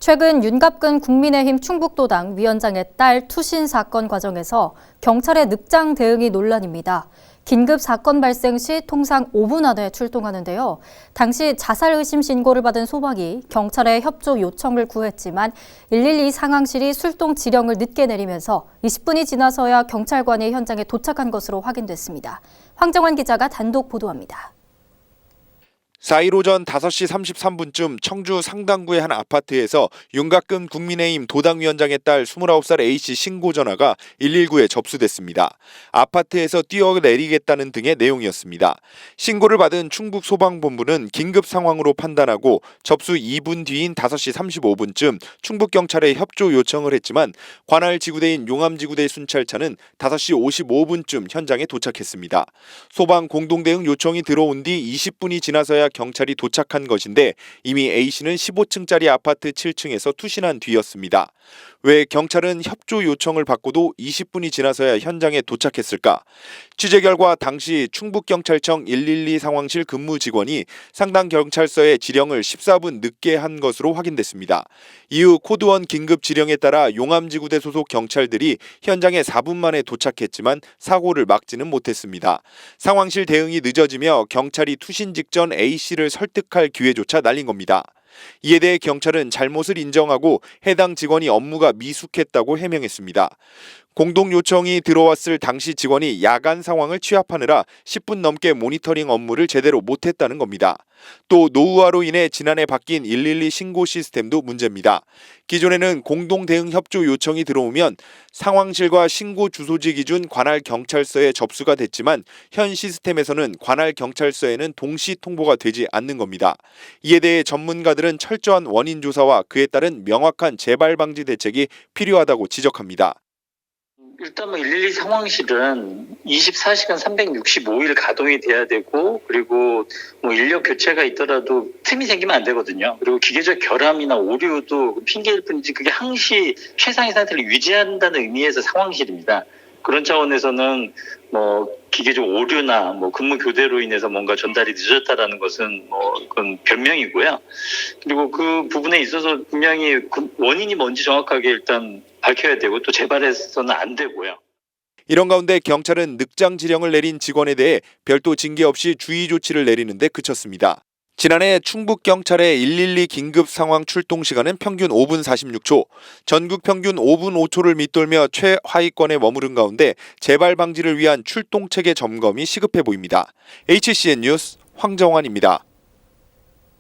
최근 윤갑근 국민의힘 충북도당 위원장의 딸 투신 사건 과정에서 경찰의 늑장 대응이 논란입니다. 긴급 사건 발생 시 통상 5분 안에 출동하는데요. 당시 자살 의심 신고를 받은 소방이 경찰의 협조 요청을 구했지만 112 상황실이 출동 지령을 늦게 내리면서 20분이 지나서야 경찰관이 현장에 도착한 것으로 확인됐습니다. 황정환 기자가 단독 보도합니다. 4일 오전 5시 33분쯤 청주 상당구의 한 아파트에서 윤갑근 국민의힘 도당위원장의 딸 29살 A씨 신고 전화가 119에 접수됐습니다. 아파트에서 뛰어내리겠다는 등의 내용이었습니다. 신고를 받은 충북소방본부는 긴급 상황으로 판단하고 접수 2분 뒤인 5시 35분쯤 충북경찰에 협조 요청을 했지만 관할 지구대인 용암지구대 순찰차는 5시 55분쯤 현장에 도착했습니다. 소방 공동대응 요청이 들어온 뒤 20분이 지나서야 경찰이 도착한 것인데 이미 A씨는 15층짜리 아파트 7층에서 투신한 뒤였습니다. 왜 경찰은 협조 요청을 받고도 20분이 지나서야 현장에 도착했을까? 취재 결과 당시 충북경찰청 112 상황실 근무 직원이 상당 경찰서에 지령을 14분 늦게 한 것으로 확인됐습니다. 이후 코드원 긴급 지령에 따라 용암지구대 소속 경찰들이 현장에 4분 만에 도착했지만 사고를 막지는 못했습니다. 상황실 대응이 늦어지며 경찰이 투신 직전 A씨를 설득할 기회조차 날린 겁니다. 이에 대해 경찰은 잘못을 인정하고 해당 직원이 업무가 미숙했다고 해명했습니다. 공동 요청이 들어왔을 당시 직원이 야간 상황을 취합하느라 10분 넘게 모니터링 업무를 제대로 못했다는 겁니다. 또 노후화로 인해 지난해 바뀐 112 신고 시스템도 문제입니다. 기존에는 공동 대응 협조 요청이 들어오면 상황실과 신고 주소지 기준 관할 경찰서에 접수가 됐지만 현 시스템에서는 관할 경찰서에는 동시 통보가 되지 않는 겁니다. 이에 대해 전문가들은 철저한 원인 조사와 그에 따른 명확한 재발 방지 대책이 필요하다고 지적합니다. 일단 112 상황실은 24시간 365일 가동이 돼야 되고, 그리고 인력 교체가 있더라도 틈이 생기면 안 되거든요. 그리고 기계적 결함이나 오류도 핑계일 뿐이지 그게 항시 최상의 상태를 유지한다는 의미에서 상황실입니다. 그런 차원에서는 기계적 오류나 근무 교대로 인해서 뭔가 전달이 늦었다라는 것은 그건 변명이고요. 그리고 그 부분에 있어서 분명히 그 원인이 뭔지 정확하게 일단 밝혀야 되고 또 재발해서는 안 되고요. 이런 가운데 경찰은 늑장 지령을 내린 직원에 대해 별도 징계 없이 주의 조치를 내리는 데 그쳤습니다. 지난해 충북경찰의 112 긴급 상황 출동 시간은 평균 5분 46초, 전국 평균 5분 5초를 밑돌며 최하위권에 머무른 가운데 재발 방지를 위한 출동 체계 점검이 시급해 보입니다. HCN 뉴스 황정환입니다.